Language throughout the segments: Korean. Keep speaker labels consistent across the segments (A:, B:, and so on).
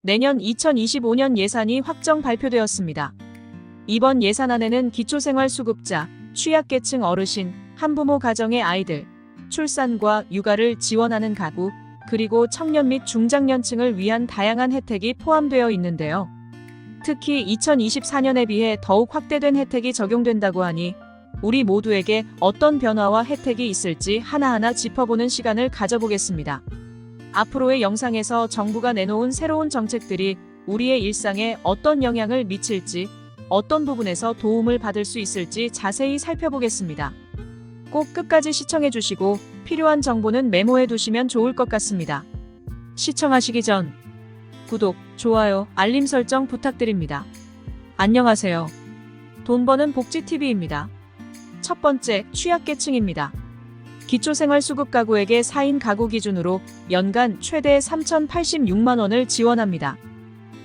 A: 내년 2025년 예산이 확정 발표되었습니다. 이번 예산안에는 기초생활수급자, 취약계층 어르신, 한부모 가정의 아이들, 출산과 육아를 지원하는 가구, 그리고 청년 및 중장년층을 위한 다양한 혜택이 포함되어 있는데요. 특히 2024년에 비해 더욱 확대된 혜택이 적용된다고 하니 우리 모두에게 어떤 변화와 혜택이 있을지 하나하나 짚어보는 시간을 가져보겠습니다. 앞으로의 영상에서 정부가 내놓은 새로운 정책들이 우리의 일상에 어떤 영향을 미칠지, 어떤 부분에서 도움을 받을 수 있을지 자세히 살펴보겠습니다. 꼭 끝까지 시청해주시고 필요한 정보는 메모해 두시면 좋을 것 같습니다. 시청하시기 전 구독, 좋아요, 알림 설정 부탁드립니다. 안녕하세요. 돈 버는 복지TV입니다. 첫 번째, 취약계층입니다. 기초생활수급 가구에게 4인 가구 기준으로 연간 최대 3,086만원을 지원합니다.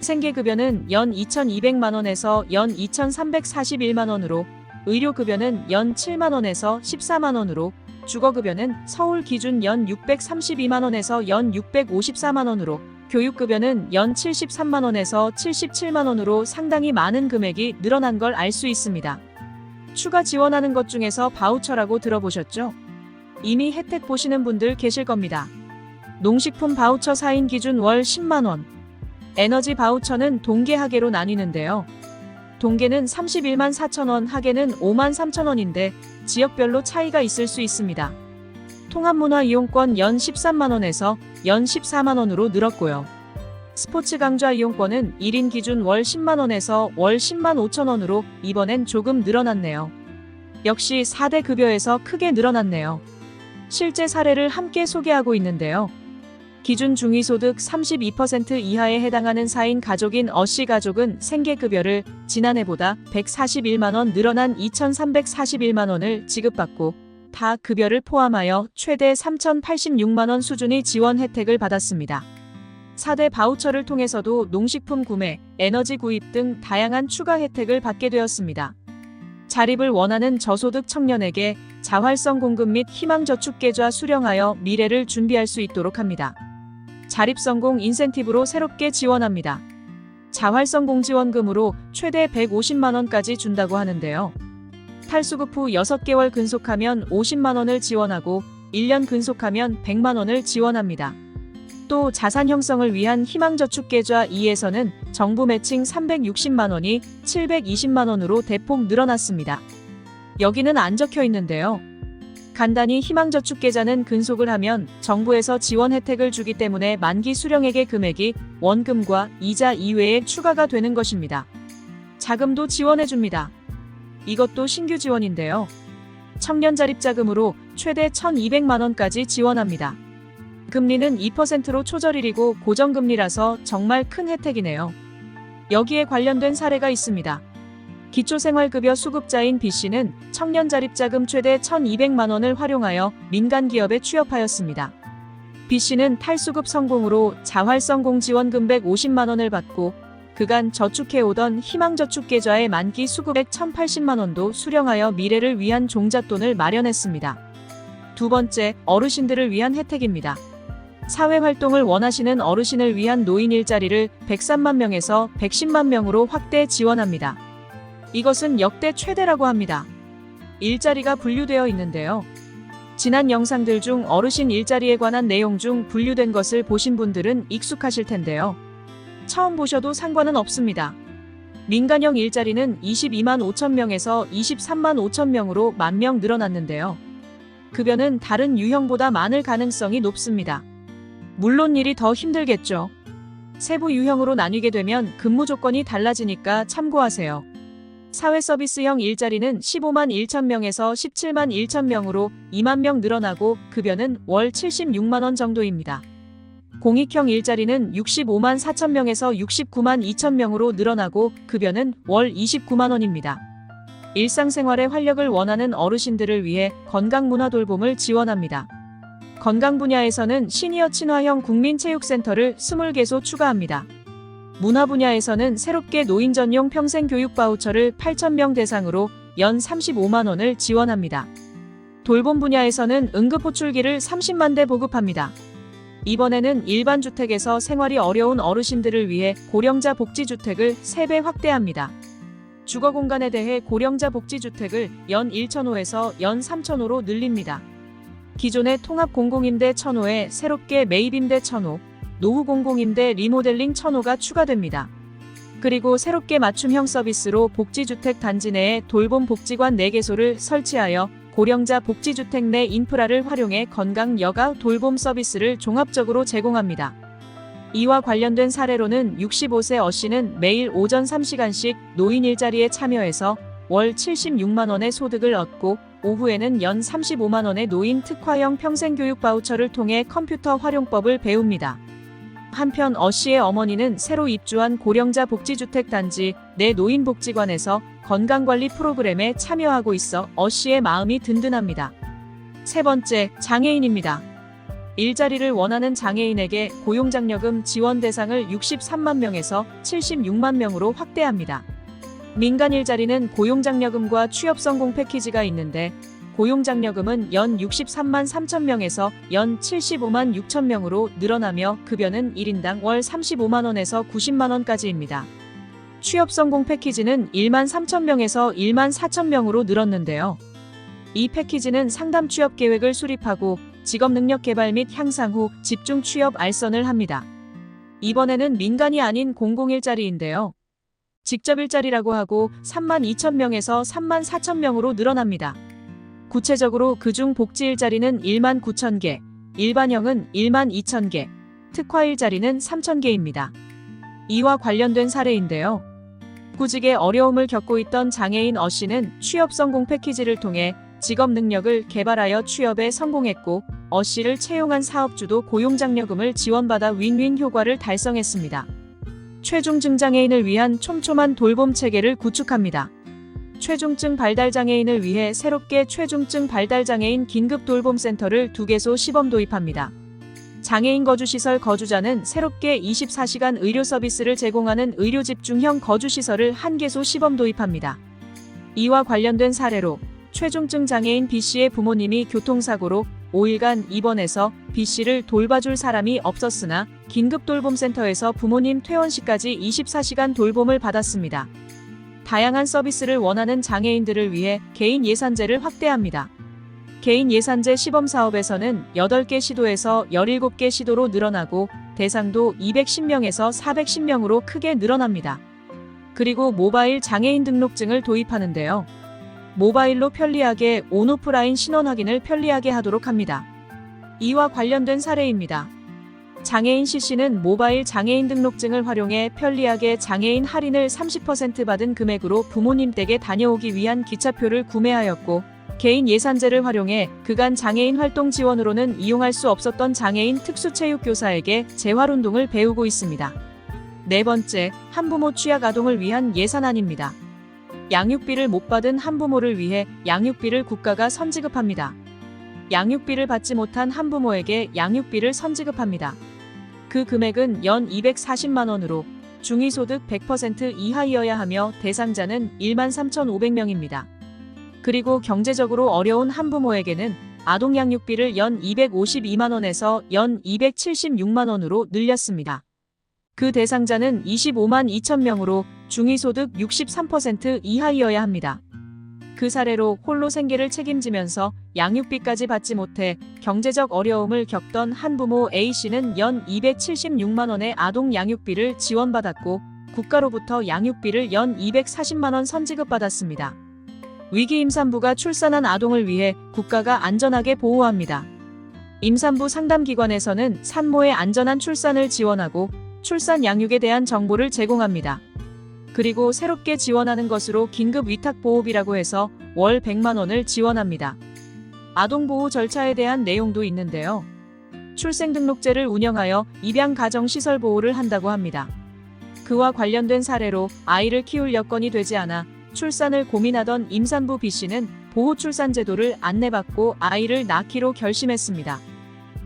A: 생계급여는 연 2,200만원에서 연 2,341만원으로, 의료급여는 연 7만원에서 14만원으로, 주거급여는 서울 기준 연 632만원에서 연 654만원으로, 교육급여는 연 73만원에서 77만원으로 상당히 많은 금액이 늘어난 걸 알 수 있습니다. 추가 지원하는 것 중에서 바우처라고 들어보셨죠? 이미 혜택 보시는 분들 계실 겁니다. 농식품 바우처 4인 기준 월 10만원. 에너지 바우처는 동계 하계로 나뉘는데요. 동계는 31만 4천원, 하계는 5만 3천원인데 지역별로 차이가 있을 수 있습니다. 통합문화 이용권 연 13만원에서 연 14만원으로 늘었고요. 스포츠 강좌 이용권은 1인 기준 월 10만원에서 월 10만 5천원으로 이번엔 조금 늘어났네요. 역시 4대 급여에서 크게 늘어났네요. 실제 사례를 함께 소개하고 있는데요. 기준 중위소득 32% 이하에 해당하는 4인 가족인 어씨 가족은 생계급여를 지난해보다 141만원 늘어난 2,341만원을 지급받고 다 급여를 포함하여 최대 3,086만원 수준의 지원 혜택을 받았습니다. 4대 바우처를 통해서도 농식품 구매, 에너지 구입 등 다양한 추가 혜택을 받게 되었습니다. 자립을 원하는 저소득 청년에게 자활성 공급 및 희망저축계좌 수령하여 미래를 준비할 수 있도록 합니다. 자립성공 인센티브로 새롭게 지원합니다. 자활성공 지원금으로 최대 150만원까지 준다고 하는데요. 탈수급 후 6개월 근속하면 50만원을 지원하고 1년 근속하면 100만원을 지원합니다. 또 자산 형성을 위한 희망저축계좌 2에서는 정부 매칭 360만원이 720만원으로 대폭 늘어났습니다. 여기는 안 적혀 있는데요. 간단히 희망저축계좌는 근속을 하면 정부에서 지원 혜택을 주기 때문에 만기 수령액의 금액이 원금과 이자 이외에 추가가 되는 것입니다. 자금도 지원해줍니다. 이것도 신규 지원인데요. 청년자립자금으로 최대 1,200만원까지 지원합니다. 금리는 2%로 초저리리고 고정금리라서 정말 큰 혜택이네요. 여기에 관련된 사례가 있습니다. 기초생활급여 수급자인 B씨는 청년자립자금 최대 1,200만원을 활용하여 민간기업에 취업하였습니다. B씨는 탈수급 성공으로 자활성공 지원금 150만원을 받고 그간 저축해오던 희망저축계좌의 만기 수급액 1,080만원도 수령하여 미래를 위한 종잣돈을 마련했습니다. 두 번째, 어르신들을 위한 혜택입니다. 사회활동을 원하시는 어르신을 위한 노인 일자리를 103만 명에서 110만 명으로 확대 지원합니다. 이것은 역대 최대라고 합니다. 일자리가 분류되어 있는데요. 지난 영상들 중 어르신 일자리에 관한 내용 중 분류된 것을 보신 분들은 익숙하실 텐데요. 처음 보셔도 상관은 없습니다. 민간형 일자리는 22만 5천 명에서 23만 5천 명으로 1만 명 늘어났는데요. 급여는 다른 유형보다 많을 가능성이 높습니다. 물론 일이 더 힘들겠죠. 세부 유형으로 나뉘게 되면 근무 조건이 달라지니까 참고하세요. 사회서비스형 일자리는 15만 1천 명에서 17만 1천 명으로 2만 명 늘어나고 급여는 월 76만원 정도입니다. 공익형 일자리는 65만 4천 명에서 69만 2천 명으로 늘어나고 급여는 월 29만원입니다. 일상생활에 활력을 원하는 어르신들을 위해 건강문화돌봄을 지원합니다. 건강 분야에서는 시니어 친화형 국민체육센터를 20개소 추가합니다. 문화 분야에서는 새롭게 노인 전용 평생교육 바우처를 8,000명 대상으로 연 35만원을 지원합니다. 돌봄 분야에서는 응급호출기를 30만 대 보급합니다. 이번에는 일반 주택에서 생활이 어려운 어르신들을 위해 고령자 복지주택을 3배 확대합니다. 주거 공간에 대해 고령자 복지주택을 연 1,000호에서 연 3,000호로 늘립니다. 기존의 통합 공공임대 1,000호에 새롭게 매입임대 1,000호, 노후 공공임대 리모델링 1,000호가 추가됩니다. 그리고 새롭게 맞춤형 서비스로 복지주택 단지 내에 돌봄 복지관 4개소를 설치하여 고령자 복지주택 내 인프라를 활용해 건강 여가 돌봄 서비스를 종합적으로 제공합니다. 이와 관련된 사례로는 65세 어씨는 매일 오전 3시간씩 노인 일자리에 참여해서 월 76만 원의 소득을 얻고 오후에는 연 35만 원의 노인 특화형 평생교육 바우처를 통해 컴퓨터 활용법을 배웁니다. 한편 어씨의 어머니는 새로 입주한 고령자 복지주택 단지 내 노인복지관에서 건강관리 프로그램에 참여하고 있어 어씨의 마음이 든든합니다. 세 번째, 장애인입니다. 일자리를 원하는 장애인에게 고용장려금 지원 대상을 63만 명에서 76만 명으로 확대합니다. 민간 일자리는 고용장려금과 취업성공 패키지가 있는데 고용장려금은 연 63만 3천 명에서 연 75만 6천 명으로 늘어나며 급여는 1인당 월 35만 원에서 90만 원까지입니다. 취업성공 패키지는 1만 3천 명에서 1만 4천 명으로 늘었는데요. 이 패키지는 상담 취업 계획을 수립하고 직업 능력 개발 및 향상 후 집중 취업 알선을 합니다. 이번에는 민간이 아닌 공공일자리인데요. 직접 일자리라고 하고 3만 2천 명에서 3만 4천 명으로 늘어납니다. 구체적으로 그중 복지 일자리는 1만 9천 개, 일반형은 1만 2천 개, 특화 일자리는 3천 개입니다. 이와 관련된 사례인데요. 구직에 어려움을 겪고 있던 장애인 어씨는 취업 성공 패키지를 통해 직업 능력을 개발하여 취업에 성공했고 어씨를 채용한 사업주도 고용장려금을 지원받아 윈윈 효과를 달성했습니다. 최중증 장애인을 위한 촘촘한 돌봄 체계를 구축합니다. 최중증 발달장애인을 위해 새롭게 최중증 발달장애인 긴급돌봄센터를 2개소 시범 도입합니다. 장애인 거주시설 거주자는 새롭게 24시간 의료 서비스를 제공하는 의료집중형 거주시설을 1개소 시범 도입합니다. 이와 관련된 사례로 최중증 장애인 B씨의 부모님이 교통사고로 5일간 입원해서 B씨를 돌봐줄 사람이 없었으나 긴급돌봄센터에서 부모님 퇴원시까지 24시간 돌봄을 받았습니다. 다양한 서비스를 원하는 장애인들을 위해 개인 예산제를 확대합니다. 개인 예산제 시범사업에서는 8개 시도에서 17개 시도로 늘어나고 대상도 210명에서 410명으로 크게 늘어납니다. 그리고 모바일 장애인 등록증을 도입하는데요. 모바일로 편리하게 온오프라인 신원 확인을 편리하게 하도록 합니다. 이와 관련된 사례입니다. 장애인 C씨는 모바일 장애인 등록증을 활용해 편리하게 장애인 할인을 30% 받은 금액으로 부모님 댁에 다녀오기 위한 기차표를 구매하였고 개인 예산제를 활용해 그간 장애인 활동 지원으로는 이용할 수 없었던 장애인 특수체육교사에게 재활운동을 배우고 있습니다. 네 번째, 한부모 취약 아동을 위한 예산안입니다. 양육비를 못 받은 한부모를 위해 양육비를 국가가 선지급합니다. 양육비를 받지 못한 한부모에게 양육비를 선지급합니다. 그 금액은 연 240만 원으로 중위소득 100% 이하이어야 하며 대상자는 1만 3,500명입니다. 그리고 경제적으로 어려운 한부모에게는 아동 양육비를 연 252만 원에서 연 276만 원으로 늘렸습니다. 그 대상자는 25만 2천 명으로 중위소득 63% 이하이어야 합니다. 그 사례로 홀로 생계를 책임지면서 양육비까지 받지 못해 경제적 어려움을 겪던 한부모 A씨는 연 276만 원의 아동 양육비를 지원받았고 국가로부터 양육비를 연 240만 원 선지급받았습니다. 위기 임산부가 출산한 아동을 위해 국가가 안전하게 보호합니다. 임산부 상담기관에서는 산모의 안전한 출산을 지원하고 출산 양육에 대한 정보를 제공합니다. 그리고 새롭게 지원하는 것으로 긴급위탁보호비라고 해서 월 100만 원을 지원합니다. 아동보호 절차에 대한 내용도 있는데요. 출생등록제를 운영하여 입양가정시설 보호를 한다고 합니다. 그와 관련된 사례로 아이를 키울 여건이 되지 않아 출산을 고민하던 임산부 B씨는 보호출산제도를 안내받고 아이를 낳기로 결심했습니다.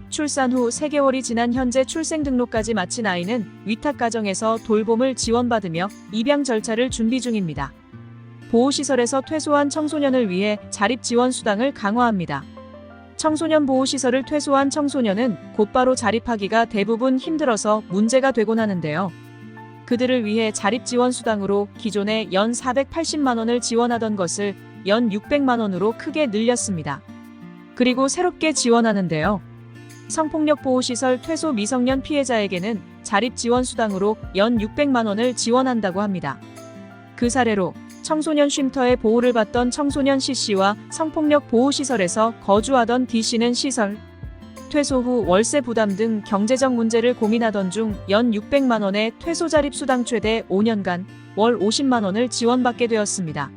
A: 출산 후 3개월이 지난 현재 출생등록까지 마친 아이는 위탁가정에서 돌봄을 지원받으며 입양 절차를 준비 중입니다. 보호시설에서 퇴소한 청소년을 위해 자립지원수당을 강화합니다. 청소년 보호시설을 퇴소한 청소년은 곧바로 자립하기가 대부분 힘들어서 문제가 되곤 하는데요. 그들을 위해 자립지원수당으로 기존에 연 480만 원을 지원하던 것을 연 600만 원으로 크게 늘렸습니다. 그리고 새롭게 지원하는데요. 성폭력 보호시설 퇴소 미성년 피해자에게는 자립지원수당으로 연 600만 원을 지원한다고 합니다. 그 사례로 청소년 쉼터의 보호를 받던 청소년 C씨와 성폭력 보호시설에서 거주하던 D씨는 시설 퇴소 후 월세 부담 등 경제적 문제를 고민하던 중 연 600만 원의 퇴소 자립수당 최대 5년간 월 50만 원을 지원받게 되었습니다.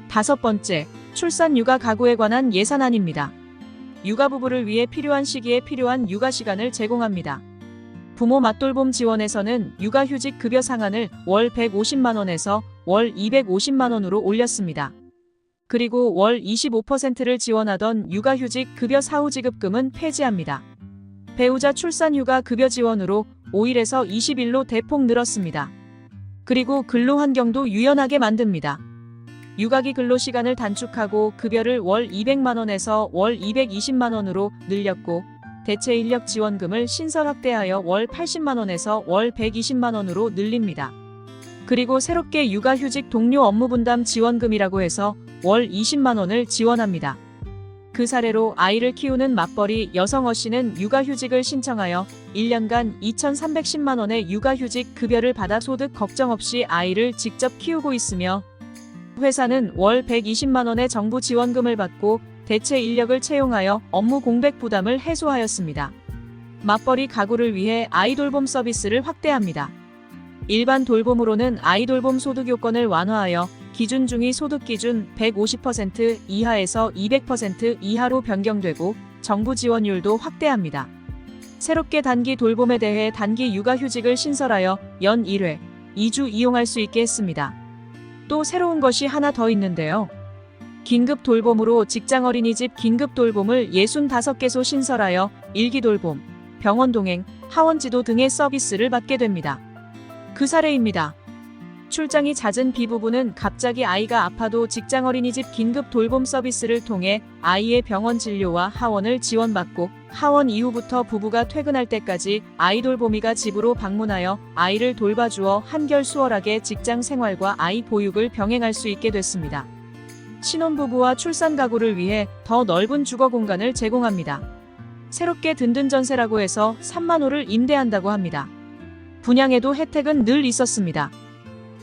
A: 5번째, 출산 육아 가구에 관한 예산안입니다. 육아 부부를 위해 필요한 시기에 필요한 육아 시간을 제공합니다. 부모 맞돌봄 지원에서는 육아휴직 급여 상한을 월 150만 원에서 월 250만 원으로 올렸습니다. 그리고 월 25%를 지원하던 육아휴직 급여 사후지급금은 폐지합니다. 배우자 출산 휴가 급여 지원으로 5일에서 20일로 대폭 늘었습니다. 그리고 근로 환경도 유연하게 만듭니다. 육아기 근로 시간을 단축하고 급여를 월 200만 원에서 월 220만 원으로 늘렸고 대체 인력 지원금을 신설 확대하여 월 80만 원에서 월 120만 원으로 늘립니다. 그리고 새롭게 육아휴직 동료 업무 분담 지원금이라고 해서 월 20만 원을 지원합니다. 그 사례로 아이를 키우는 맞벌이 여성 어씨는 육아휴직을 신청하여 1년간 2,310만 원의 육아휴직 급여를 받아 소득 걱정 없이 아이를 직접 키우고 있으며 회사는 월 120만 원의 정부 지원금을 받고 대체 인력을 채용하여 업무 공백 부담을 해소하였습니다. 맞벌이 가구를 위해 아이돌봄 서비스를 확대합니다. 일반 돌봄으로는 아이돌봄 소득 요건을 완화하여 기준 중위 소득 기준 150% 이하에서 200% 이하로 변경되고 정부 지원율도 확대합니다. 새롭게 단기 돌봄에 대해 단기 육아휴직을 신설하여 연 1회, 2주 이용할 수 있게 했습니다. 또 새로운 것이 하나 더 있는데요. 긴급 돌봄으로 직장 어린이집 긴급 돌봄을 65개소 신설하여 일기 돌봄, 병원 동행, 하원 지도 등의 서비스를 받게 됩니다. 그 사례입니다. 출장이 잦은 B부부는 갑자기 아이가 아파도 직장 어린이집 긴급 돌봄 서비스를 통해 아이의 병원 진료와 하원을 지원받고 하원 이후부터 부부가 퇴근할 때까지 아이 돌보미가 집으로 방문하여 아이를 돌봐주어 한결 수월하게 직장 생활과 아이 보육을 병행할 수 있게 됐습니다. 신혼부부와 출산 가구를 위해 더 넓은 주거 공간을 제공합니다. 새롭게 든든 전세라고 해서 3만 호를 임대한다고 합니다. 분양에도 혜택은 늘 있었습니다.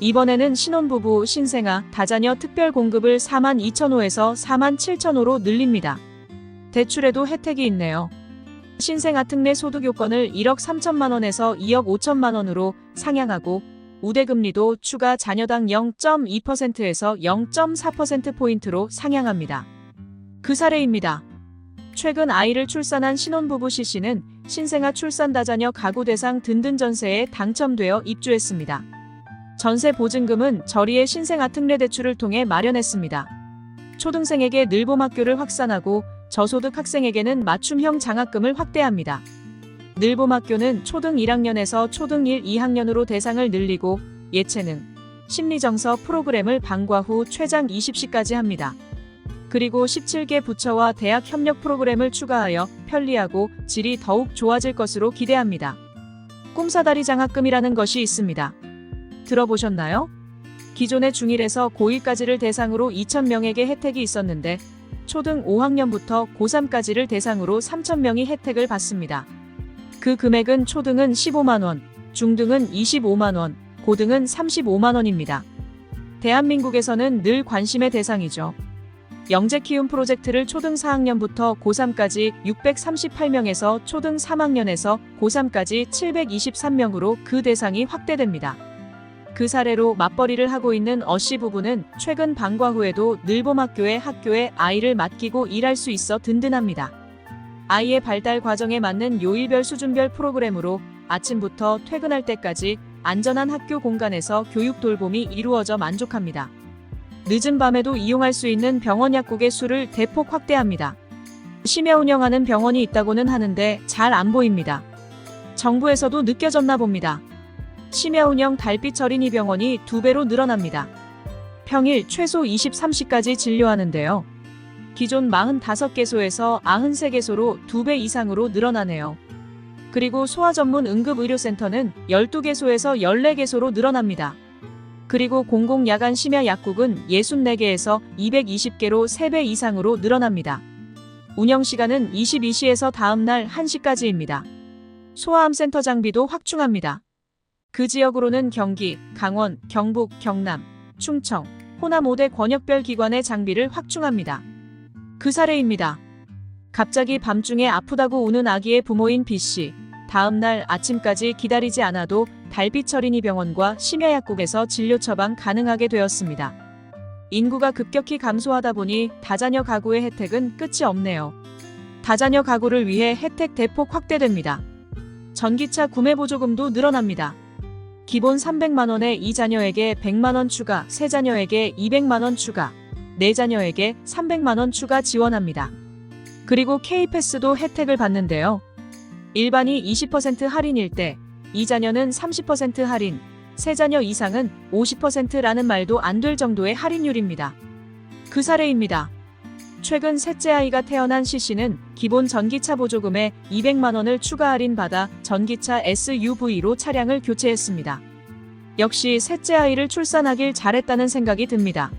A: 이번에는 신혼부부, 신생아, 다자녀 특별 공급을 4만 2천 호에서 4만 7천 호로 늘립니다. 대출에도 혜택이 있네요. 신생아 특례 소득 요건을 1억 3천만 원에서 2억 5천만 원으로 상향하고 우대금리도 추가 자녀당 0.2%에서 0.4%포인트로 상향합니다. 그 사례입니다. 최근 아이를 출산한 신혼부부 C씨는 신생아 출산 다자녀 가구 대상 든든 전세에 당첨되어 입주했습니다. 전세 보증금은 저리의 신생아 특례 대출을 통해 마련했습니다. 초등생에게 늘봄학교를 확산하고 저소득 학생에게는 맞춤형 장학금을 확대합니다. 늘봄학교는 초등 1학년에서 초등 1, 2학년으로 대상을 늘리고 예체능, 심리정서 프로그램을 방과 후 최장 20시까지 합니다. 그리고 17개 부처와 대학 협력 프로그램을 추가하여 편리하고 질이 더욱 좋아질 것으로 기대합니다. 꿈사다리 장학금이라는 것이 있습니다. 들어보셨나요? 기존의 중1에서 고1까지를 대상으로 2,000명에게 혜택이 있었는데 초등 5학년부터 고3까지를 대상으로 3,000명이 혜택을 받습니다. 그 금액은 초등은 15만 원, 중등은 25만 원, 고등은 35만 원입니다. 대한민국에서는 늘 관심의 대상이죠. 영재 키움 프로젝트를 초등 4학년부터 고3까지 638명에서 초등 3학년에서 고3까지 723명으로 그 대상이 확대됩니다. 그 사례로 맞벌이를 하고 있는 어씨 부부는 최근 방과 후에도 늘봄학교에 학교에 아이를 맡기고 일할 수 있어 든든합니다. 아이의 발달 과정에 맞는 요일별 수준별 프로그램으로 아침부터 퇴근할 때까지 안전한 학교 공간에서 교육 돌봄이 이루어져 만족합니다. 늦은 밤에도 이용할 수 있는 병원 약국의 수를 대폭 확대합니다. 심야 운영하는 병원이 있다고는 하는데 잘 안 보입니다. 정부에서도 느껴졌나 봅니다. 심야 운영 달빛 어린이 병원이 2배로 늘어납니다. 평일 최소 23시까지 진료하는데요. 기존 45개소에서 93개소로 2배 이상으로 늘어나네요. 그리고 소아 전문 응급의료센터는 12개소에서 14개소로 늘어납니다. 그리고 공공야간 심야 약국은 64개에서 220개로 3배 이상으로 늘어납니다. 운영시간은 22시에서 다음날 1시까지입니다. 소아암센터 장비도 확충합니다. 그 지역으로는 경기, 강원, 경북, 경남, 충청, 호남 5대 권역별 기관의 장비를 확충합니다. 그 사례입니다. 갑자기 밤중에 아프다고 우는 아기의 부모인 B씨. 다음날 아침까지 기다리지 않아도 달빛어린이 병원과 심야약국에서 진료 처방 가능하게 되었습니다. 인구가 급격히 감소하다 보니 다자녀 가구의 혜택은 끝이 없네요. 다자녀 가구를 위해 혜택 대폭 확대됩니다. 전기차 구매 보조금도 늘어납니다. 기본 300만원에 2자녀에게 100만원 추가, 3자녀에게 200만원 추가, 4자녀에게 300만원 추가 지원합니다. 그리고 K패스도 혜택을 받는데요. 일반이 20% 할인일 때 2자녀는 30% 할인, 3자녀 이상은 50%라는 말도 안 될 정도의 할인율입니다. 그 사례입니다. 최근 셋째 아이가 태어난 C씨는 기본 전기차 보조금에 200만원을 추가 할인받아 전기차 SUV로 차량을 교체했습니다. 역시 셋째 아이를 출산하길 잘했다는 생각이 듭니다.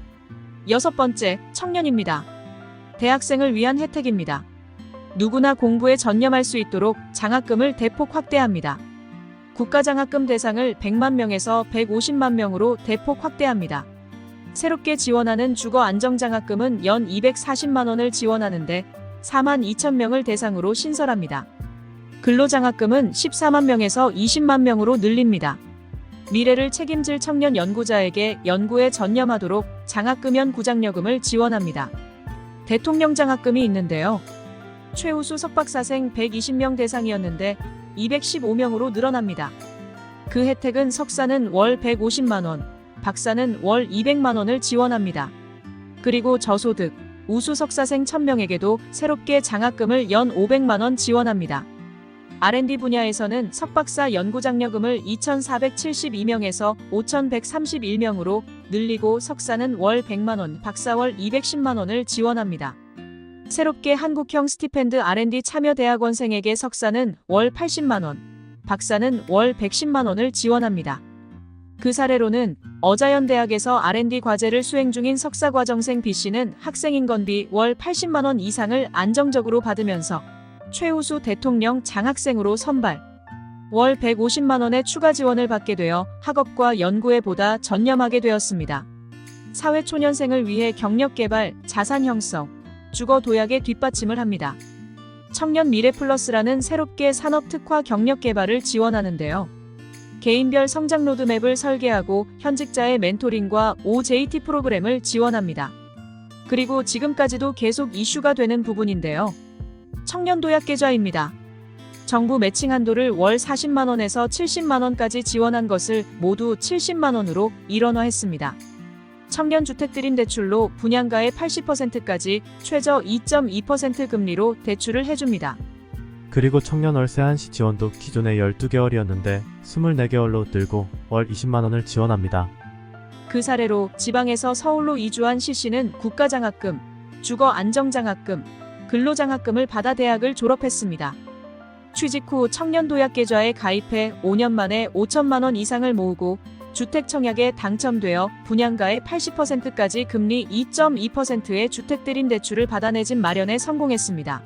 A: 6번째, 청년입니다. 대학생을 위한 혜택입니다. 누구나 공부에 전념할 수 있도록 장학금을 대폭 확대합니다. 국가장학금 대상을 100만 명에서 150만 명으로 대폭 확대합니다. 새롭게 지원하는 주거안정장학금은 연 240만원을 지원하는데 4만 2천 명을 대상으로 신설합니다. 근로장학금은 14만 명에서 20만 명으로 늘립니다. 미래를 책임질 청년 연구자에게 연구에 전념하도록 장학금 구장여금을 지원합니다. 대통령 장학금이 있는데요. 최우수 석박사생 120명 대상이었는데 215명으로 늘어납니다. 그 혜택은 석사는 월 150만원, 박사는 월 200만원을 지원합니다. 그리고 저소득, 우수 석사생 1000명에게도 새롭게 장학금을 연 500만원 지원합니다. R&D 분야에서는 석박사 연구장려금을 2472명에서 5131명으로 늘리고 석사는 월 100만원, 박사 월 210만원을 지원합니다. 새롭게 한국형 스티펜드 R&D 참여대학원생에게 석사는 월 80만원, 박사는 월 110만원을 지원합니다. 그 사례로는 어자연대학에서 R&D 과제를 수행 중인 석사과정생 B씨는 학생인건비 월 80만원 이상을 안정적으로 받으면서 최우수 대통령 장학생으로 선발, 월 150만원의 추가 지원을 받게 되어 학업과 연구에 보다 전념하게 되었습니다. 사회초년생을 위해 경력개발, 자산 형성, 주거 도약의 뒷받침을 합니다. 청년 미래 플러스라는 새롭게 산업 특화 경력 개발을 지원하는데요. 개인별 성장 로드맵을 설계하고 현직자의 멘토링과 OJT 프로그램을 지원합니다. 그리고 지금까지도 계속 이슈가 되는 부분인데요. 청년 도약 계좌입니다. 정부 매칭 한도를 월 40만원에서 70만원까지 지원한 것을 모두 70만원으로 일원화했습니다. 청년 주택드림 대출로 분양가의 80%까지 최저 2.2% 금리로 대출을 해줍니다.
B: 그리고 청년 월세 한시 지원도 기존에 12개월이었는데 24개월로 늘고 월 20만원을 지원합니다.
A: 그 사례로 지방에서 서울로 이주한 C씨는 국가장학금, 주거안정장학금, 근로장학금을 받아 대학을 졸업했습니다. 취직 후 청년도약계좌에 가입해 5년 만에 5천만원 이상을 모으고 주택 청약에 당첨되어 분양가의 80%까지 금리 2.2%의 주택드림 대출을 받아내진 마련에 성공했습니다.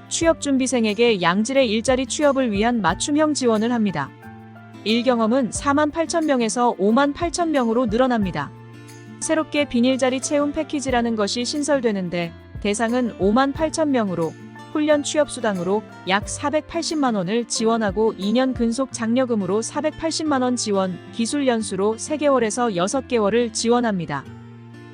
A: 취업준비생에게 양질의 일자리 취업을 위한 맞춤형 지원을 합니다. 일경험은 4만 8천 명에서 5만 8천 명으로 늘어납니다. 새롭게 비닐자리 채움 패키지라는 것이 신설되는데 대상은 5만 8천 명으로 훈련 취업수당으로 약 480만원을 지원하고 2년 근속 장려금으로 480만원 지원, 기술연수로 3개월에서 6개월을 지원합니다.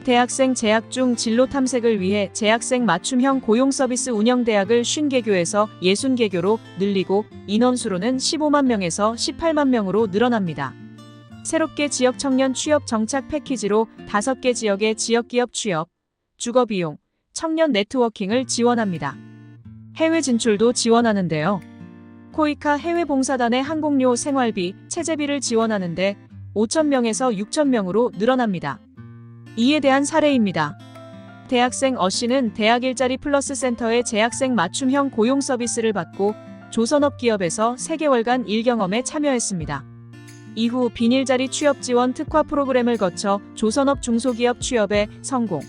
A: 대학생 재학 중 진로 탐색을 위해 재학생 맞춤형 고용서비스 운영대학을 50개교에서 60개교로 늘리고 인원수로는 15만 명에서 18만 명으로 늘어납니다. 새롭게 지역 청년 취업 정착 패키지로 5개 지역의 지역기업 취업, 주거비용, 청년 네트워킹을 지원합니다. 해외 진출도 지원하는데요. 코이카 해외봉사단의 항공료 생활비, 체재비를 지원하는데 5,000명에서 6,000명으로 늘어납니다. 이에 대한 사례입니다. 대학생 어 씨는 대학 일자리 플러스 센터의 재학생 맞춤형 고용 서비스를 받고 조선업 기업에서 3개월간 일경험에 참여했습니다. 이후 비닐자리 취업 지원 특화 프로그램을 거쳐 조선업 중소기업 취업에 성공.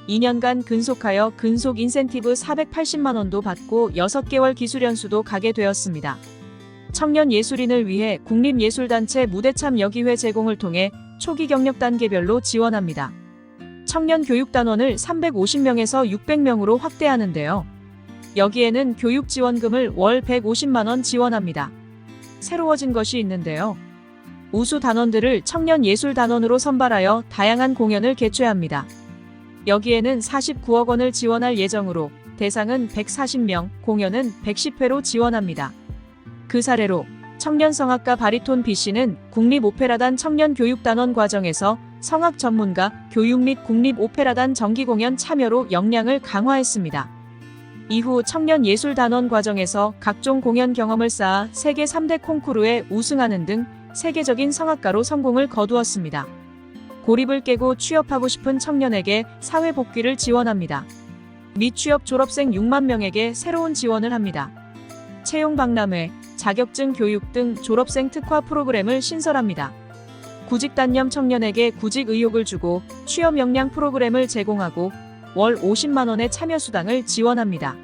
A: 2년간 근속하여 근속 인센티브 480만 원도 받고 6개월 기술연수도 가게 되었습니다. 청년 예술인을 위해 국립예술단체 무대참여기회 제공을 통해 초기 경력 단계별로 지원합니다. 청년 교육단원을 350명에서 600명으로 확대하는데요. 여기에는 교육지원금을 월 150만 원 지원합니다. 새로워진 것이 있는데요. 우수 단원들을 청년예술단원으로 선발하여 다양한 공연을 개최합니다. 여기에는 49억 원을 지원할 예정으로 대상은 140명, 공연은 110회로 지원합니다. 그 사례로 청년성악가 바리톤 B씨는 국립오페라단 청년교육단원 과정에서 성악 전문가, 교육 및 국립오페라단 정기공연 참여로 역량을 강화했습니다. 이후 청년예술단원 과정에서 각종 공연 경험을 쌓아 세계 3대 콩쿠르에 우승하는 등 세계적인 성악가로 성공을 거두었습니다. 고립을 깨고 취업하고 싶은 청년에게 사회 복귀를 지원합니다. 미취업 졸업생 6만 명에게 새로운 지원을 합니다. 채용 박람회, 자격증 교육 등 졸업생 특화 프로그램을 신설합니다. 구직단념 청년에게 구직 의욕을 주고 취업 역량 프로그램을 제공하고 월 50만 원의 참여수당을 지원합니다.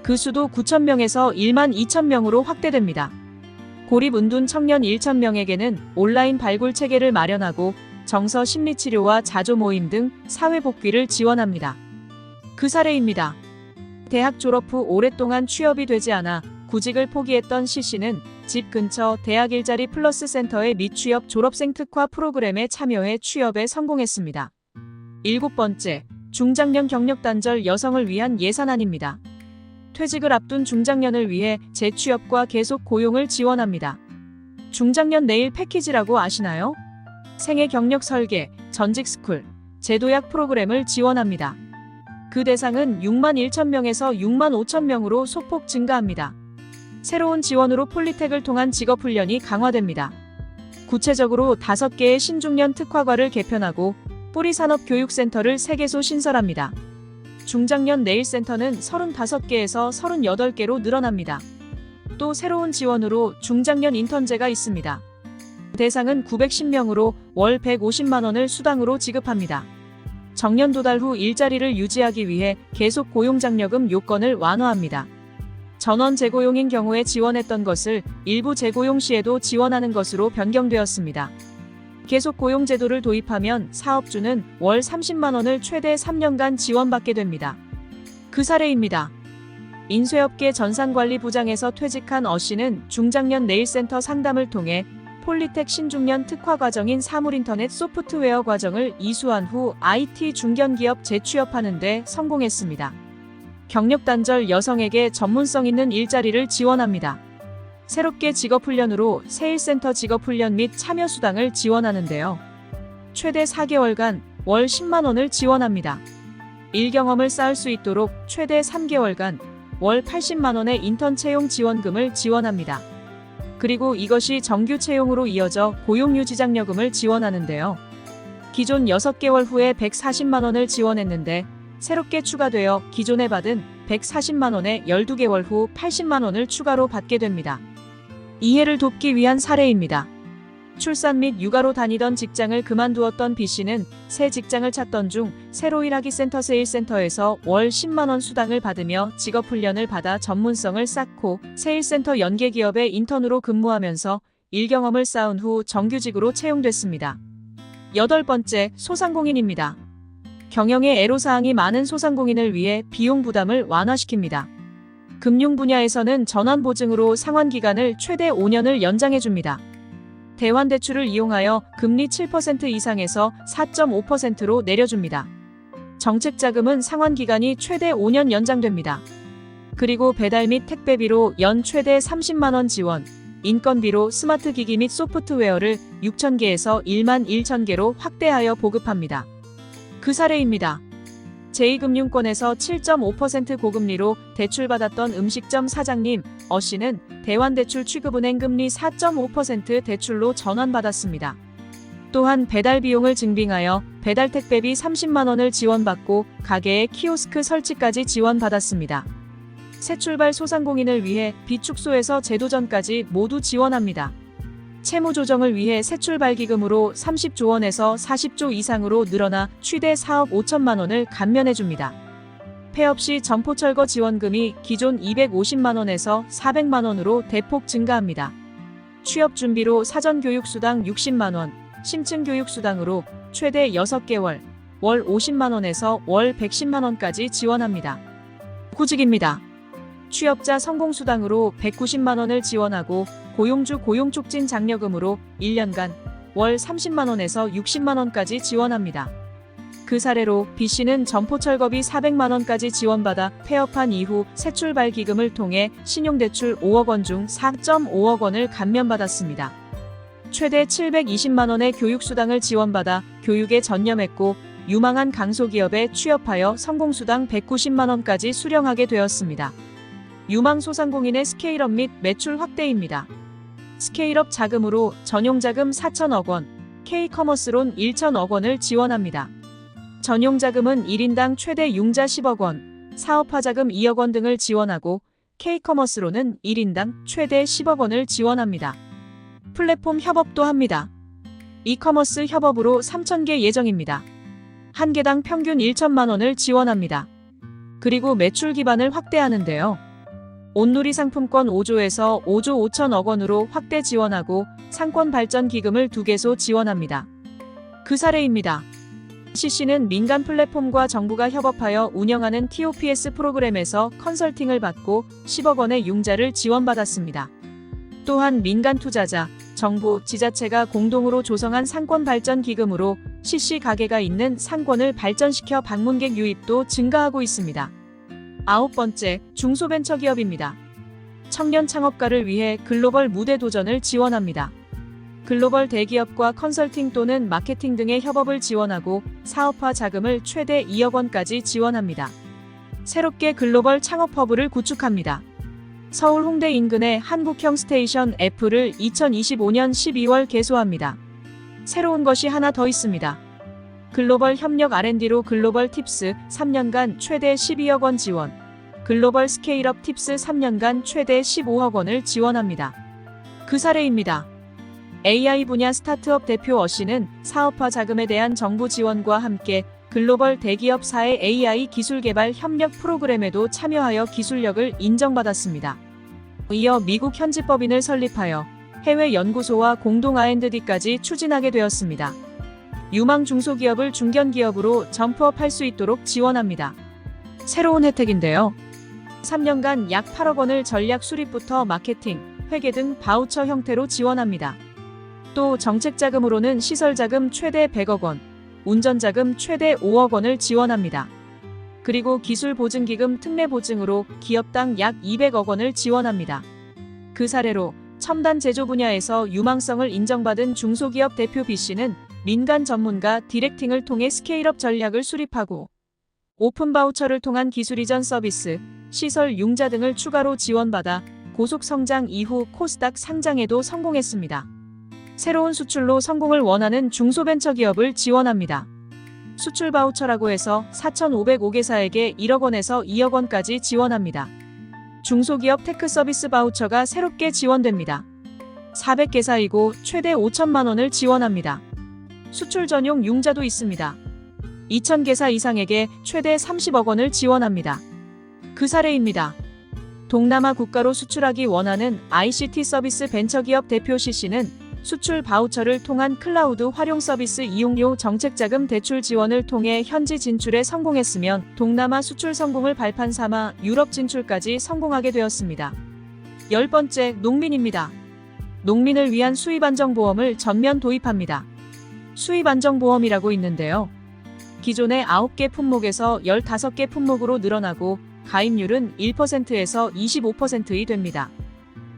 A: 그 수도 9,000명에서 1만 2,000명으로 확대됩니다. 고립 은둔 청년 1,000명에게는 온라인 발굴 체계를 마련하고 정서 심리치료와 자조 모임 등 사회 복귀를 지원합니다. 그 사례입니다. 대학 졸업 후 오랫동안 취업이 되지 않아 구직을 포기했던 C씨는 집 근처 대학 일자리 플러스 센터의 미취업 졸업생 특화 프로그램에 참여해 취업에 성공했습니다. 7번째, 중장년 경력 단절 여성을 위한 예산안입니다. 퇴직을 앞둔 중장년을 위해 재취업과 계속 고용을 지원합니다. 중장년 네일 패키지라고 아시나요? 생애 경력 설계, 전직 스쿨, 제도약 프로그램을 지원합니다. 그 대상은 6만 1,000명에서 6만 5,000명으로 소폭 증가합니다. 새로운 지원으로 폴리텍을 통한 직업훈련이 강화됩니다. 구체적으로 5개의 신중년 특화과를 개편하고 뿌리산업교육센터를 3개소 신설합니다. 중장년 네일센터는 35개에서 38개로 늘어납니다. 또 새로운 지원으로 중장년 인턴제가 있습니다. 대상은 910명으로 월 150만 원을 수당으로 지급합니다. 정년 도달 후 일자리를 유지하기 위해 계속 고용장려금 요건을 완화합니다. 전원 재고용인 경우에 지원했던 것을 일부 재고용 시에도 지원하는 것으로 변경되었습니다. 계속 고용 제도를 도입하면 사업주는 월 30만 원을 최대 3년간 지원받게 됩니다. 그 사례입니다. 인쇄업계 전산관리부장에서 퇴직한 어 씨는 중장년 네일센터 상담을 통해 폴리텍 신중년 특화 과정인 사물인터넷 소프트웨어 과정을 이수한 후 IT 중견기업 재취업하는 데 성공했습니다. 경력 단절 여성에게 전문성 있는 일자리를 지원합니다. 새롭게 직업훈련으로 세일센터 직업훈련 및 참여수당을 지원하는데요. 최대 4개월간 월 10만 원을 지원합니다. 일경험을 쌓을 수 있도록 최대 3개월간 월 80만 원의 인턴 채용 지원금을 지원합니다. 그리고 이것이 정규 채용으로 이어져 고용유지장려금을 지원하는데요. 기존 6개월 후에 140만 원을 지원했는데 새롭게 추가되어 기존에 받은 140만 원에 12개월 후 80만 원을 추가로 받게 됩니다. 이해를 돕기 위한 사례입니다. 출산 및 육아로 다니던 직장을 그만두었던 B씨는 새 직장을 찾던 중 새로 일하기 센터 세일센터에서 월 10만 원 수당을 받으며 직업훈련을 받아 전문성을 쌓고 세일센터 연계기업의 인턴으로 근무하면서 일경험을 쌓은 후 정규직으로 채용됐습니다. 8번째, 소상공인입니다. 경영에 애로사항이 많은 소상공인을 위해 비용 부담을 완화시킵니다. 금융 분야에서는 전환보증으로 상환기간을 최대 5년을 연장해줍니다. 대환대출을 이용하여 금리 7% 이상에서 4.5%로 내려줍니다. 정책자금은 상환기간이 최대 5년 연장됩니다. 그리고 배달 및 택배비로 연 최대 30만 원 지원, 인건비로 스마트 기기 및 소프트웨어를 6,000개에서 1만 1,000개로 확대하여 보급합니다. 그 사례입니다. 제2금융권에서 7.5% 고금리로 대출받았던 음식점 사장님 어 씨는 대환대출 취급은행 금리 4.5% 대출로 전환받았습니다. 또한 배달 비용을 증빙하여 배달 택배비 30만 원을 지원받고 가게에 키오스크 설치까지 지원받았습니다. 새 출발 소상공인을 위해 비축소에서 재도전까지 모두 지원합니다. 채무 조정을 위해 새 출발 기금으로 30조 원에서 40조 이상으로 늘어나 최대 4억 5천만 원을 감면해줍니다. 폐업 시 점포 철거 지원금이 기존 250만 원에서 400만 원으로 대폭 증가합니다. 취업 준비로 사전 교육수당 60만 원, 심층 교육수당으로 최대 6개월, 월 50만 원에서 월 110만 원까지 지원합니다. 구직입니다. 취업자 성공수당으로 190만 원을 지원하고 고용주 고용촉진 장려금으로 1년간 월 30만 원에서 60만 원까지 지원합니다. 그 사례로 B씨는 점포 철거비 400만 원까지 지원받아 폐업한 이후 새 출발 기금을 통해 신용대출 5억 원 중 4.5억 원을 감면받았습니다. 최대 720만 원의 교육수당을 지원받아 교육에 전념했고 유망한 강소기업에 취업하여 성공수당 190만 원까지 수령하게 되었습니다. 유망 소상공인의 스케일업 및 매출 확대입니다. 스케일업 자금으로 전용자금 4천억 원, K커머스론 1천억 원을 지원합니다. 전용자금은 1인당 최대 융자 10억 원, 사업화자금 2억 원 등을 지원하고 K커머스론은 1인당 최대 10억 원을 지원합니다. 플랫폼 협업도 합니다. 이커머스 협업으로 3,000개 예정입니다. 한 개당 평균 1천만 원을 지원합니다. 그리고 매출 기반을 확대하는데요. 온누리 상품권 5조에서 5조 5천억 원으로 확대 지원하고 상권 발전 기금을 2개소 지원합니다. 그 사례입니다. CC는 민간 플랫폼과 정부가 협업하여 운영하는 TOPS 프로그램에서 컨설팅을 받고 10억 원의 융자를 지원받았습니다. 또한 민간 투자자, 정부, 지자체가 공동으로 조성한 상권 발전 기금으로 CC 가게가 있는 상권을 발전시켜 방문객 유입도 증가하고 있습니다. 9번째, 중소벤처기업입니다. 청년 창업가를 위해 글로벌 무대 도전을 지원합니다. 글로벌 대기업과 컨설팅 또는 마케팅 등의 협업을 지원하고 사업화 자금을 최대 2억 원까지 지원합니다. 새롭게 글로벌 창업 허브를 구축합니다. 서울 홍대 인근의 한국형 스테이션 F를 2025년 12월 개소합니다. 새로운 것이 하나 더 있습니다. 글로벌 협력 R&D로 글로벌 팁스 3년간 최대 12억 원 지원, 글로벌 스케일업 팁스 3년간 최대 15억 원을 지원합니다. 그 사례입니다. AI 분야 스타트업 대표 어씨는 사업화 자금에 대한 정부 지원과 함께 글로벌 대기업사의 AI 기술 개발 협력 프로그램에도 참여하여 기술력을 인정받았습니다. 이어 미국 현지 법인을 설립하여 해외 연구소와 공동 R&D까지 추진하게 되었습니다. 유망 중소기업을 중견기업으로 점프업할 수 있도록 지원합니다. 새로운 혜택인데요. 3년간 약 8억 원을 전략 수립부터 마케팅, 회계 등 바우처 형태로 지원합니다. 또 정책자금으로는 시설자금 최대 100억 원, 운전자금 최대 5억 원을 지원합니다. 그리고 기술보증기금 특례보증으로 기업당 약 200억 원을 지원합니다. 그 사례로 첨단 제조 분야에서 유망성을 인정받은 중소기업 대표 B씨는 민간 전문가 디렉팅을 통해 스케일업 전략을 수립하고 오픈 바우처를 통한 기술 이전 서비스, 시설 융자 등을 추가로 지원받아 고속 성장 이후 코스닥 상장에도 성공했습니다. 새로운 수출로 성공을 원하는 중소벤처기업을 지원합니다. 수출 바우처라고 해서 4,505개사에게 1억 원에서 2억 원까지 지원합니다. 중소기업 테크 서비스 바우처가 새롭게 지원됩니다. 400개사이고 최대 5천만 원을 지원합니다. 수출 전용 융자도 있습니다. 2,000개사 이상에게 최대 30억 원을 지원합니다. 그 사례입니다. 동남아 국가로 수출하기 원하는 ICT 서비스 벤처기업 대표 CC는 수출 바우처를 통한 클라우드 활용 서비스 이용료 정책자금 대출 지원을 통해 현지 진출에 성공했으며 동남아 수출 성공을 발판 삼아 유럽 진출까지 성공하게 되었습니다. 10번째, 농민입니다. 농민을 위한 수입안정보험을 전면 도입합니다. 수입안정보험이라고 있는데요. 기존의 9개 품목에서 15개 품목으로 늘어나고 가입률은 1%에서 25%이 됩니다.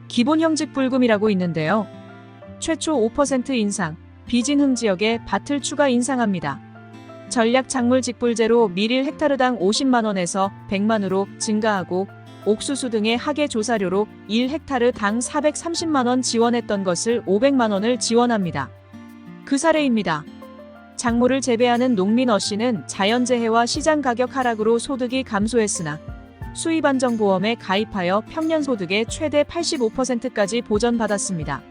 A: 기본형직불금이라고 있는데요. 최초 5% 인상, 비진흥 지역에 밭을 추가 인상합니다. 전략작물직불제로 밀일 헥타르당 50만원에서 100만으로 증가하고 옥수수 등의 하계 조사료로 1헥타르당 430만원 지원했던 것을 500만원을 지원합니다. 그 그 사례입니다. 작물을 재배하는 농민 어씨는 자연재해와 시장 가격 하락으로 소득이 감소했으나 수입안정보험에 가입하여 평년소득의 최대 85%까지 보전받았습니다.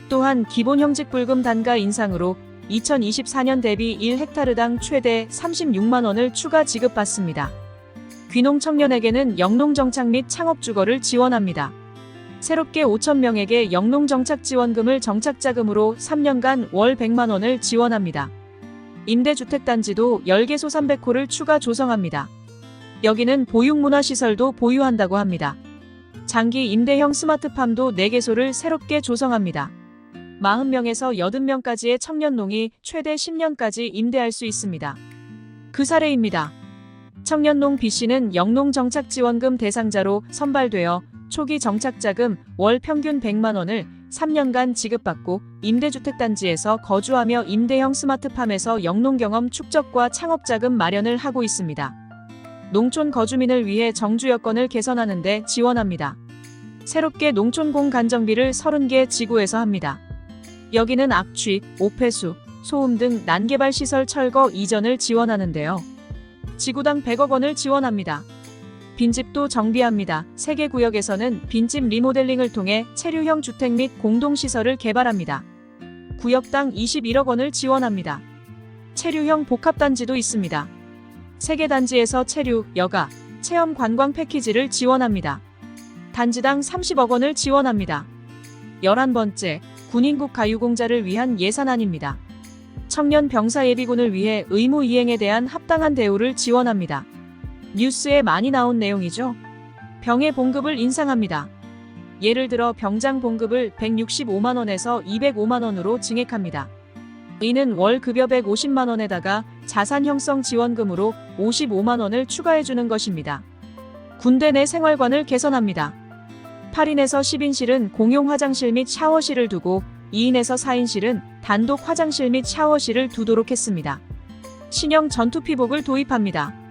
A: 또한 기본형직불금 단가 인상으로 2024년 대비 1헥타르당 최대 36만 원을 추가 지급받습니다. 귀농 청년에게는 영농정착 및 창업주거를 지원합니다. 새롭게 5,000명에게 영농정착지원금을 정착자금으로 3년간 월 100만 원을 지원합니다. 임대주택단지도 10개소 300호를 추가 조성합니다. 여기는 보육문화시설도 보유한다고 합니다. 장기 임대형 스마트팜도 4개소를 새롭게 조성합니다. 40명에서 80명까지의 청년농이 최대 10년까지 임대할 수 있습니다. 그 사례입니다. 청년농 B씨는 영농정착지원금 대상자로 선발되어 초기 정착자금 월 평균 100만 원을 3년간 지급받고 임대주택단지에서 거주하며 임대형 스마트팜에서 영농경험 축적과 창업자금 마련을 하고 있습니다. 농촌 거주민을 위해 정주 여건을 개선하는 데 지원합니다. 새롭게 농촌공 간정비를 30개 지구에서 합니다. 여기는 악취, 오폐수, 소음 등 난개발 시설 철거 이전을 지원하는데요. 지구당 100억 원을 지원합니다. 빈집도 정비합니다. 3개 구역에서는 빈집 리모델링을 통해 체류형 주택 및 공동시설을 개발합니다. 구역당 21억 원을 지원합니다. 체류형 복합단지도 있습니다. 3개 단지에서 체류, 여가, 체험 관광 패키지를 지원합니다. 단지당 30억 원을 지원합니다. 11번째, 군인국 가유공자를 위한 예산안입니다. 청년 병사 예비군을 위해 의무 이행에 대한 합당한 대우를 지원합니다. 뉴스에 많이 나온 내용이죠. 병의 봉급을 인상합니다. 예를 들어 병장 봉급을 165만 원에서 205만 원으로 증액합니다. 이는 월 급여 150만 원에다가 자산 형성 지원금으로 55만 원을 추가해주는 것입니다. 군대 내 생활관을 개선합니다. 8인에서 10인실은 공용 화장실 및 샤워실을 두고 2인에서 4인실은 단독 화장실 및 샤워실을 두도록 했습니다. 신형 전투피복을 도입합니다.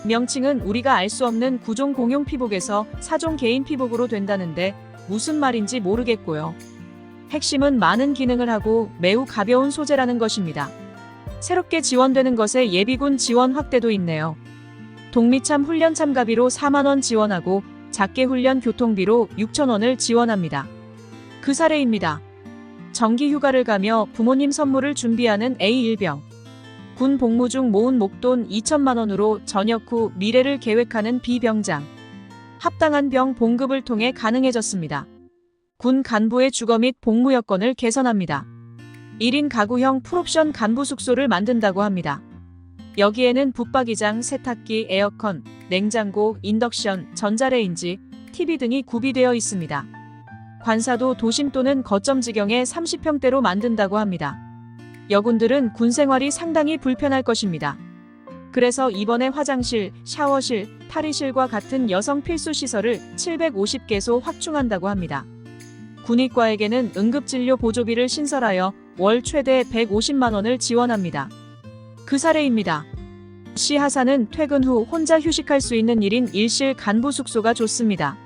A: 명칭은 우리가 알 수 없는 9종 공용 피복에서 4종 개인 피복으로 된다는데 무슨 말인지 모르겠고요. 핵심은 많은 기능을 하고 매우 가벼운 소재라는 것입니다. 새롭게 지원되는 것에 예비군 지원 확대도 있네요. 동미참 훈련 참가비로 4만 원 지원하고 작게 훈련 교통비로 6천 원을 지원합니다. 그 사례입니다. 정기 휴가를 가며 부모님 선물을 준비하는 A1병. 군 복무 중 모은 목돈 2천만 원으로 전역 후 미래를 계획하는 B병장. 합당한 병 봉급을 통해 가능해졌습니다. 군 간부의 주거 및 복무 여건을 개선합니다. 1인 가구형 풀옵션 간부 숙소를 만든다고 합니다. 여기에는 붙박이장, 세탁기, 에어컨, 냉장고, 인덕션, 전자레인지, TV 등이 구비되어 있습니다. 관사도 도심 또는 거점 지경에 30평대로 만든다고 합니다. 여군들은 군 생활이 상당히 불편할 것입니다. 그래서 이번에 화장실, 샤워실, 탈의실과 같은 여성 필수 시설을 750개소 확충한다고 합니다. 군의과에게는 응급진료 보조비를 신설하여 월 최대 150만 원을 지원합니다. 그 사례입니다. 시 하사는 퇴근 후 혼자 휴식할 수 있는 1인 1실 간부 숙소가 좋습니다.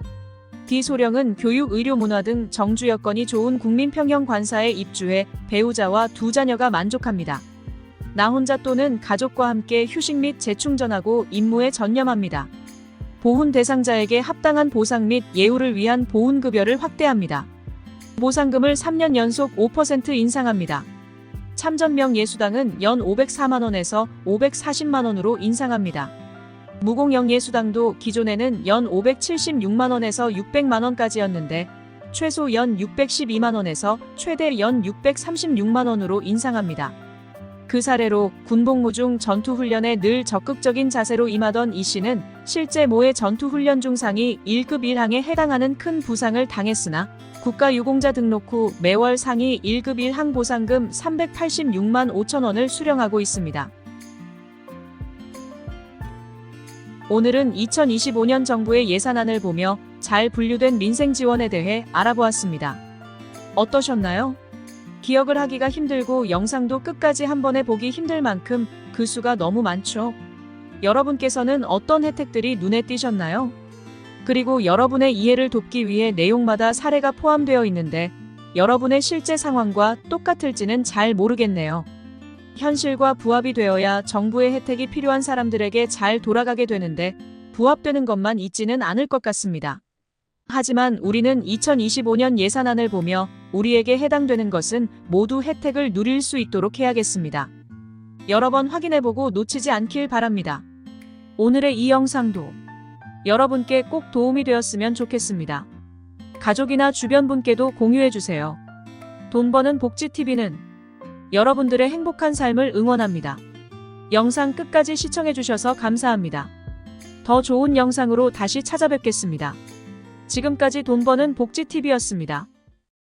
A: D 소령은 교육, 의료, 문화 등 정주 여건이 좋은 국민평형 관사에 입주해 배우자와 2 자녀가 만족합니다. 나 혼자 또는 가족과 함께 휴식 및 재충전하고 임무에 전념합니다. 보훈 대상자에게 합당한 보상 및 예우를 위한 보훈급여를 확대합니다. 보상금을 3년 연속 5% 인상합니다. 참전명 예수당은 연 504만 원에서 540만 원으로 인상합니다. 무공영 예수당도 기존에는 연 576만 원에서 600만 원까지였는데 최소 연 612만 원에서 최대 연 636만 원으로 인상합니다. 그 사례로 군복무 중 전투훈련에 늘 적극적인 자세로 임하던 이 씨는 실제 모의 전투훈련 중 상위 1급 1항에 해당하는 큰 부상을 당했으나 국가유공자 등록 후 매월 상위 1급 1항 보상금 386만 5천 원을 수령하고 있습니다. 오늘은 2025년 정부의 예산안을 보며 잘 분류된 민생 지원에 대해 알아보았습니다. 어떠셨나요? 기억을 하기가 힘들고 영상도 끝까지 한 번에 보기 힘들 만큼 그 수가 너무 많죠. 여러분께서는 어떤 혜택들이 눈에 띄셨나요? 그리고 여러분의 이해를 돕기 위해 내용마다 사례가 포함되어 있는데 여러분의 실제 상황과 똑같을지는 잘 모르겠네요. 현실과 부합이 되어야 정부의 혜택이 필요한 사람들에게 잘 돌아가게 되는데 부합되는 것만 있지는 않을 것 같습니다. 하지만 우리는 2025년 예산안을 보며 우리에게 해당되는 것은 모두 혜택을 누릴 수 있도록 해야겠습니다. 여러 번 확인해보고 놓치지 않길 바랍니다. 오늘의 이 영상도 여러분께 꼭 도움이 되었으면 좋겠습니다. 가족이나 주변 분께도 공유해주세요. 돈 버는 복지TV는 여러분들의 행복한 삶을 응원합니다. 영상 끝까지 시청해주셔서 감사합니다. 더 좋은 영상으로 다시 찾아뵙겠습니다. 지금까지 돈 버는 복지TV였습니다.